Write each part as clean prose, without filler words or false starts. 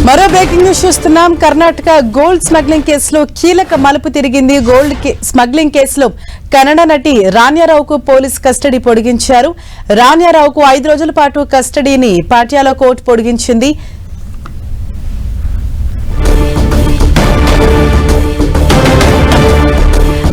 మరో breaking news చూస్తున్నాం. Karnataka gold smuggling కేసులో కీలక మలుపు తిరిగింది. గోల్డ్ స్మగ్లింగ్ కేసులో కన్నడ నటి రాణ్యారావుకు పోలీస్ కస్టడీ పొడిగించారు. రాణ్యారావుకు 5 రోజుల పాటు కస్టడీని పాట్యాలా కోర్టు పొడిగించింది.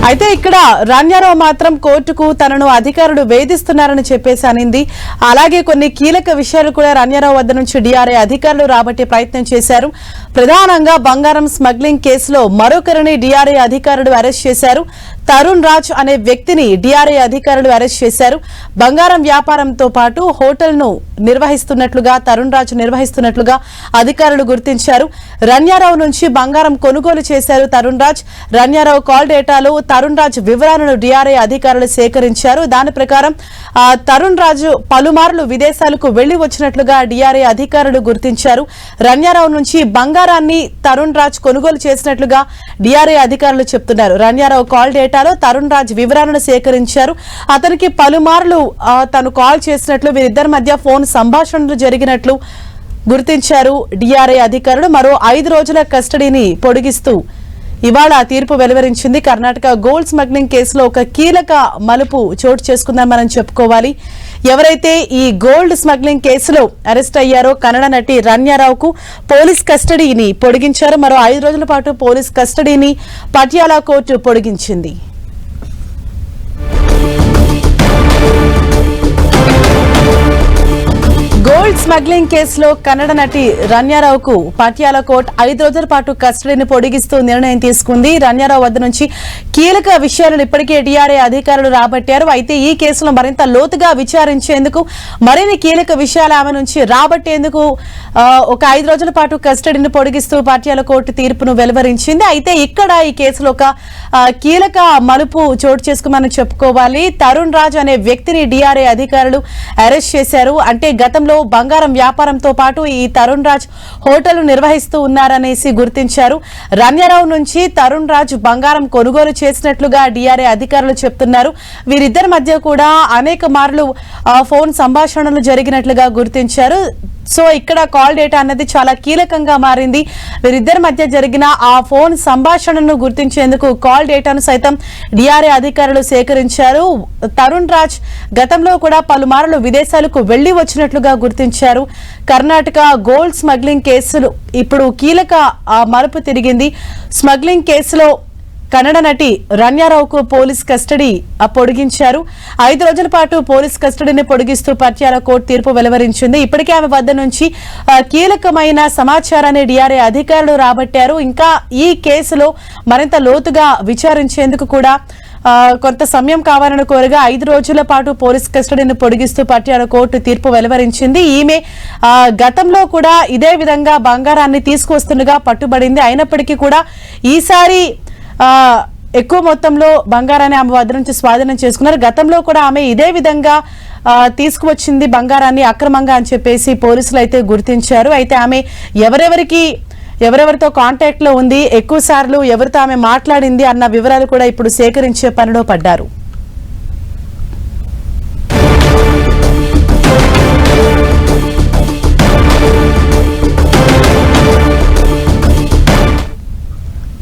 అయితే ఇక్కడ రాణ్యారావు మాత్రం కోర్టుకు తనను అధికారులు వేధిస్తున్నారని చెప్పేసి అనింది. అలాగే కొన్ని కీలక విషయాలు కూడా రాణ్యారావు వద్ద నుంచి డిఆర్ఐ అధికారులు రాబట్టే ప్రయత్నం చేశారు. ప్రధానంగా బంగారం స్మగ్లింగ్ కేసులో మరొకరిని డిఆర్ఐ అధికారులు అరెస్ట్ చేశారు. తరుణ్ రాజ్ అనే వ్యక్తిని డిఆర్ఐ అధికారులు అరెస్ట్ చేశారు. బంగారం వ్యాపారంతో పాటు హోటల్ను నిర్వహిస్తున్నట్లుగా తరుణ్ రాజ్ నిర్వహిస్తున్నట్లుగా అధికారులు గుర్తించారు. రాణ్యారావు నుంచి బంగారం కొనుగోలు చేశారు తరుణ్ రాజ్. రాణ్యారావు కాల్ డేటాలో తరుణ్ రాజ్ వివరాలను డిఆర్ఐ అధికారులు సేకరించారు. దాని ప్రకారం తరుణ్ రాజు పలుమార్లు విదేశాలకు వెళ్లి వచ్చినట్లుగా డిఆర్ఐ అధికారులు గుర్తించారు. రాణ్యారావు నుంచి బంగారాన్ని తరుణ్ రాజ్ కొనుగోలు చేసినట్లుగా డిఆర్ఐ అధికారులు చెప్తున్నారు. రాణ్యారావు కాల్ డేటాలో తరుణ్ రాజ్ వివరాలను సేకరించారు. అతనికి పలుమార్లు తను కాల్ చేసినట్లు, వీరిద్దరి మధ్య ఫోన్ సంభాషణలు జరిగినట్లు గుర్తించారు డిఆర్ఐ అధికారులు. మరో 5 రోజుల కస్టడీని పొడిగిస్తూ ఇవాళ తీర్పు వెలువరించింది. కర్ణాటక గోల్డ్ స్మగ్లింగ్ కేసులో ఒక కీలక మలుపు చోటు చేసుకుందని మనం చెప్పుకోవాలి. ఎవరైతే ఈ గోల్డ్ స్మగ్లింగ్ కేసులో అరెస్ట్ అయ్యారో కన్నడ నటి రాణ్యారావుకు పోలీస్ కస్టడీని పొడిగించారు. మరో 5 రోజుల పాటు పోలీస్ కస్టడీని పటియాలా కోర్టు పొడిగించింది. గోల్డ్ స్మగ్లింగ్ కేసులో కన్నడ నటి రాణ్యారావుకు పటియాలా కోర్టు 5 రోజుల పాటు కస్టడీని పొడిగిస్తూ నిర్ణయం తీసుకుంది. రాణ్యారావు వద్ద నుంచి కీలక విషయాలను ఇప్పటికే డిఆర్ఐ అధికారులు రాబట్టారు. అయితే ఈ కేసులో మరింత లోతుగా విచారించేందుకు, మరిన్ని కీలక విషయాలు ఆమె నుంచి రాబట్టేందుకు ఒక 5 రోజుల పాటు కస్టడీని పొడిగిస్తూ పటియాలా కోర్టు తీర్పును వెలువరించింది. అయితే ఇక్కడ ఈ కేసులో ఒక కీలక మలుపు చోటు చేసుకుని చెప్పుకోవాలి. తరుణ్ రాజ్ అనే వ్యక్తిని డిఆర్ఐ అధికారులు అరెస్ట్ చేశారు. అంటే గతంలో బంగారం వ్యాపారంతో పాటు ఈ తరుణ్ రాజ్ హోటల్ నిర్వహిస్తూ ఉన్నారనేసి గుర్తించారు. రాణ్యారావు నుంచి తరుణ్ రాజ్ బంగారం కొనుగోలు చేసినట్లుగా డిఆర్ఐ అధికారులు చెప్తున్నారు. వీరిద్దరి మధ్య కూడా అనేక మార్లు ఫోన్ సంభాషణలు జరిగినట్లుగా గుర్తించారు. సో ఇక్కడ కాల్ డేటా అన్నది చాలా కీలకంగా మారింది. వీరిద్దరి మధ్య జరిగిన ఆ ఫోన్ సంభాషణను గుర్తించేందుకు కాల్ డేటాను సైతం డిఆర్ఐ అధికారులు సేకరించారు. తరుణ్ రాజ్ గతంలో కూడా పలుమార్లు విదేశాలకు వెళ్లి వచ్చినట్లుగా గుర్తించారు. కర్ణాటక గోల్డ్ స్మగ్లింగ్ కేసులు ఇప్పుడు కీలక మలుపు తిరిగింది. స్మగ్లింగ్ కేసులో కన్నడ నటి రాణ్యారావుకు పోలీస్ కస్టడీ పొడిగించారు. 5 రోజుల పాటు పోలీస్ కస్టడీని పొడిగిస్తూ పటియాలా కోర్టు తీర్పు వెలువరించింది. ఇప్పటికే ఆమె వద్ద నుంచి కీలకమైన సమాచారాన్ని డిఆర్ఐ అధికారులు రాబట్టారు. ఇంకా ఈ కేసులో మరింత లోతుగా విచారించేందుకు కూడా కొంత సమయం కావాలని కోరగా 5 రోజుల పాటు పోలీస్ కస్టడీని పొడిగిస్తూ పటియాలా కోర్టు తీర్పు వెలువరించింది. ఈమె గతంలో కూడా ఇదే విధంగా బంగారాన్ని తీసుకువస్తుండగా పట్టుబడింది. అయినప్పటికీ కూడా ఈసారి ఎక్కువ మొత్తంలో బంగారాన్ని ఆమె వద్ద నుంచి స్వాధీనం చేసుకున్నారు. గతంలో కూడా ఆమె ఇదే విధంగా తీసుకువచ్చింది బంగారాన్ని అక్రమంగా అని చెప్పేసి పోలీసులు అయితే గుర్తించారు. అయితే ఆమె ఎవరెవరితో కాంటాక్ట్ లో ఉంది, ఎక్కువ సార్లు ఎవరితో ఆమె మాట్లాడింది అన్న వివరాలు కూడా ఇప్పుడు సేకరించే పనిలో పడ్డారు.